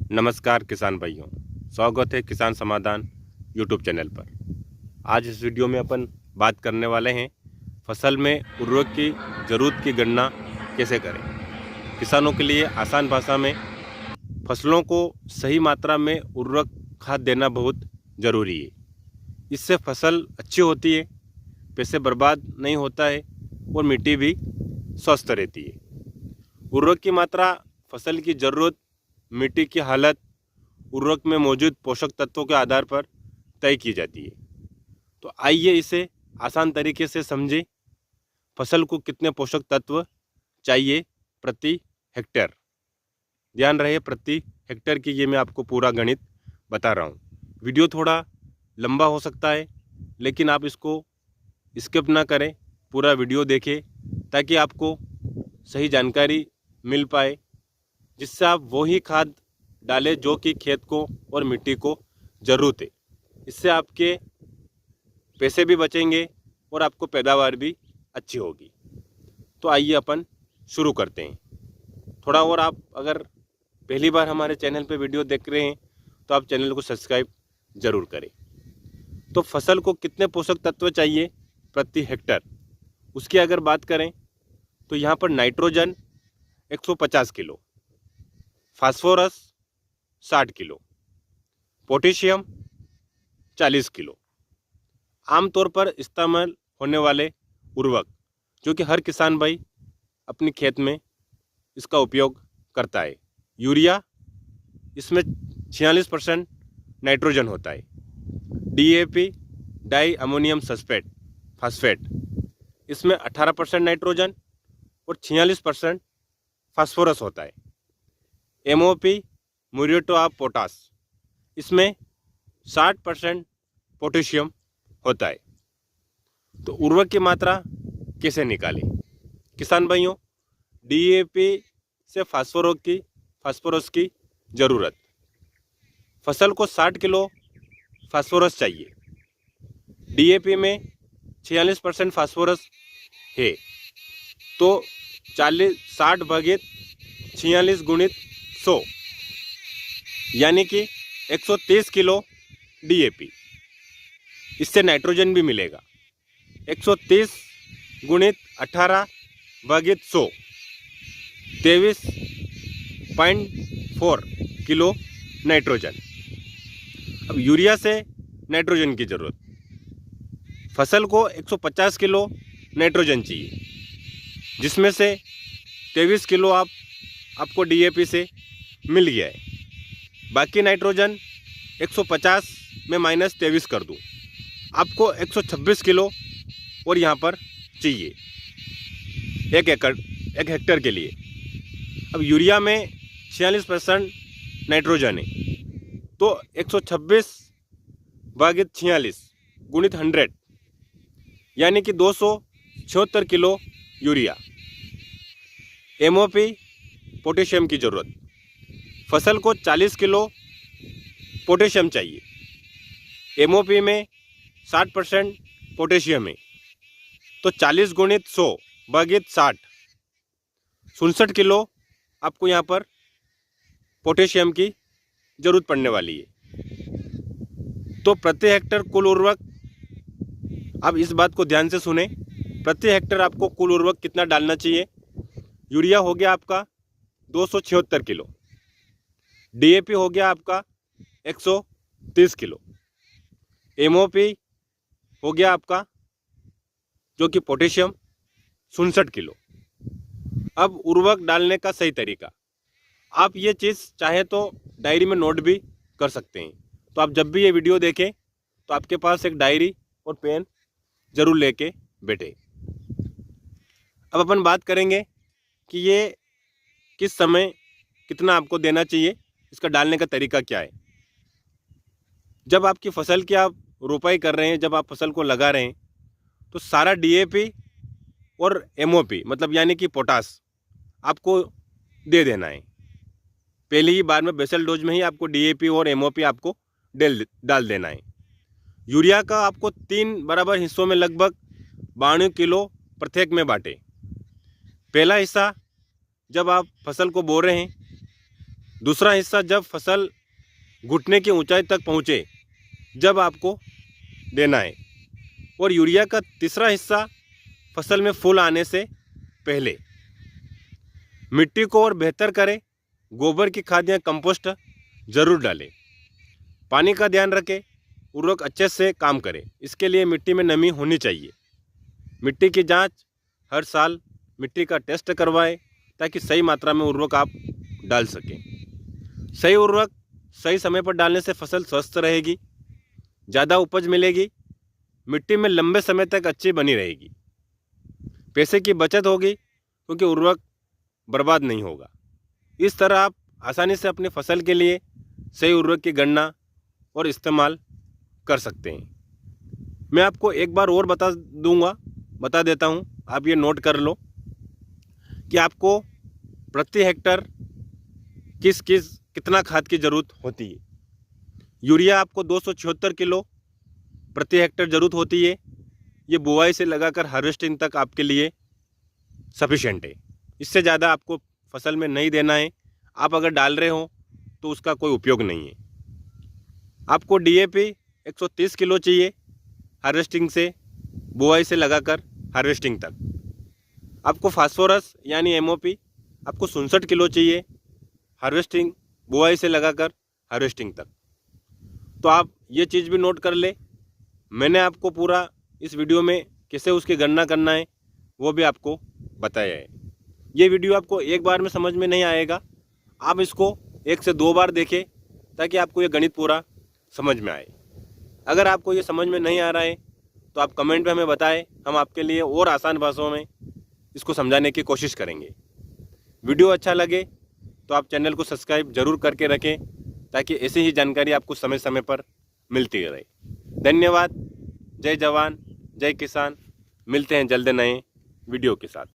नमस्कार किसान भाइयों, स्वागत है किसान समाधान यूट्यूब चैनल पर। आज इस वीडियो में अपन बात करने वाले हैं फसल में उर्वरक की ज़रूरत की गणना कैसे करें। किसानों के लिए आसान भाषा में फसलों को सही मात्रा में उर्वरक खाद देना बहुत ज़रूरी है। इससे फसल अच्छी होती है, पैसे बर्बाद नहीं होता है और मिट्टी भी स्वस्थ रहती है। उर्वरक की मात्रा फसल की ज़रूरत, मिट्टी की हालत, उर्वरक में मौजूद पोषक तत्वों के आधार पर तय की जाती है। तो आइए इसे आसान तरीके से समझें। फसल को कितने पोषक तत्व चाहिए प्रति हेक्टेयर। ध्यान रहे प्रति हेक्टेयर की, ये मैं आपको पूरा गणित बता रहा हूँ। वीडियो थोड़ा लंबा हो सकता है, लेकिन आप इसको स्किप ना करें, पूरा वीडियो देखें ताकि आपको सही जानकारी मिल पाए, जिससे आप वही खाद डालें जो कि खेत को और मिट्टी को ज़रूरत है। इससे आपके पैसे भी बचेंगे और आपको पैदावार भी अच्छी होगी। तो आइए अपन शुरू करते हैं। थोड़ा और आप अगर पहली बार हमारे चैनल पे वीडियो देख रहे हैं तो आप चैनल को सब्सक्राइब ज़रूर करें। तो फसल को कितने पोषक तत्व चाहिए प्रति हेक्टर, उसकी अगर बात करें तो यहाँ पर nitrogen 150 kilo, phosphorus 60 kilo, potassium 40 kilo. आमतौर पर इस्तेमाल होने वाले उर्वरक जो कि हर किसान भाई अपनी खेत में इसका उपयोग करता है। यूरिया, इसमें 46% नाइट्रोजन होता है। DAP, डाई अमोनियम फास्फेट, इसमें 18% नाइट्रोजन और 46% फास्फोरस होता है। MOP, म्यूरेट ऑफ पोटास, इसमें 60% पोटेशियम होता है। तो उर्वरक की मात्रा कैसे निकालें किसान भाइयों। DAP से फास्फोरस की ज़रूरत। फसल को 60 किलो फास्फोरस चाहिए। DAP में 46% फास्फोरस है, तो 60 भागित 46 गुणित 100 यानी कि 130 किलो DAP। इससे नाइट्रोजन भी मिलेगा। 130 गुणित 18 भागित 100 23.4 किलो नाइट्रोजन। अब यूरिया से नाइट्रोजन की ज़रूरत। फसल को 150 किलो नाइट्रोजन चाहिए, जिसमें से 23 किलो आपको DAP से मिल गया है। बाकी नाइट्रोजन 150 में माइनस 23 कर दूँ, आपको 126 किलो और यहाँ पर चाहिए एक हेक्टर के लिए। अब यूरिया में 46% नाइट्रोजन है, तो 126 भागित 46 गुणित 100 यानी कि 276 किलो यूरिया। MOP, पोटेशियम की ज़रूरत। फसल को 40 किलो पोटेशियम चाहिए। MOP में 60% पोटेशियम है, तो 40 गुणित 100 भागित 60 67 किलो आपको यहाँ पर पोटेशियम की ज़रूरत पड़ने वाली है। तो प्रति हेक्टर कुल उर्वरक, आप इस बात को ध्यान से सुने, प्रति हेक्टर आपको कुल उर्वरक कितना डालना चाहिए। यूरिया हो गया आपका 276 किलो, DAP हो गया आपका 130 किलो, MOP हो गया आपका जो कि पोटेशियम 67 किलो। अब उर्वरक डालने का सही तरीका, आप ये चीज़ चाहे तो डायरी में नोट भी कर सकते हैं। तो आप जब भी ये वीडियो देखें तो आपके पास एक डायरी और पेन ज़रूर लेके बैठे। अब अपन बात करेंगे कि ये किस समय कितना आपको देना चाहिए, इसका डालने का तरीका क्या है। जब आपकी फसल की आप रोपाई कर रहे हैं, जब आप फसल को लगा रहे हैं, तो सारा DAP और MOP मतलब यानी कि पोटास आपको दे देना है। पहली ही बार में बेसल डोज में ही आपको DAP और MOP आपको डाल देना है। यूरिया का आपको 3 बराबर हिस्सों में लगभग 92 किलो प्रत्येक में बांटे। पहला हिस्सा जब आप फसल को बो रहे हैं दूसरा हिस्सा जब फसल घुटने की ऊंचाई तक पहुँचे जब आपको देना है। और यूरिया का तीसरा हिस्सा फसल में फूल आने से पहले। मिट्टी को और बेहतर करें, गोबर की खाद या कंपोस्ट ज़रूर डालें। पानी का ध्यान रखें, उर्वरक अच्छे से काम करे। इसके लिए मिट्टी में नमी होनी चाहिए। मिट्टी की जांच हर साल मिट्टी का टेस्ट करवाएं ताकि सही मात्रा में उर्वरक आप डाल सकें। सही उर्वरक सही समय पर डालने से फसल स्वस्थ रहेगी, ज़्यादा उपज मिलेगी, मिट्टी में लंबे समय तक अच्छी बनी रहेगी। पैसे की बचत होगी क्योंकि उर्वरक बर्बाद नहीं होगा। इस तरह आप आसानी से अपनी फसल के लिए सही उर्वरक की गणना और इस्तेमाल कर सकते हैं। मैं आपको एक बार और बता देता हूँ, आप ये नोट कर लो कि आपको प्रति हेक्टर कितना खाद की ज़रूरत होती है। यूरिया आपको 276 किलो प्रति हेक्टर ज़रूरत होती है। ये बुआई से लगाकर हार्वेस्टिंग तक आपके लिए सफिशेंट है। इससे ज़्यादा आपको फसल में नहीं देना है। आप अगर डाल रहे हो तो उसका कोई उपयोग नहीं है। आपको DAP 130 किलो चाहिए हार्वेस्टिंग से, बुआई से लगाकर हार्वेस्टिंग तक। आपको फास्फोरस यानी MOP आपको 67 किलो चाहिए हार्वेस्टिंग, बुआई से लगाकर हार्वेस्टिंग तक। तो आप ये चीज़ भी नोट कर ले। मैंने आपको पूरा इस वीडियो में कैसे उसकी गणना करना है वो भी आपको बताया है। ये वीडियो आपको एक बार में समझ में नहीं आएगा, आप इसको 1 से 2 बार देखें ताकि आपको ये गणित पूरा समझ में आए। अगर आपको ये समझ में नहीं आ रहा है तो आप कमेंट में हमें बताएं, हम आपके लिए और आसान भाषाओं में इसको समझाने की कोशिश करेंगे। वीडियो अच्छा लगे तो आप चैनल को सब्सक्राइब जरूर करके रखें ताकि ऐसी ही जानकारी आपको समय समय पर मिलती रहे। धन्यवाद। जय जवान, जय किसान। मिलते हैं जल्द नए वीडियो के साथ।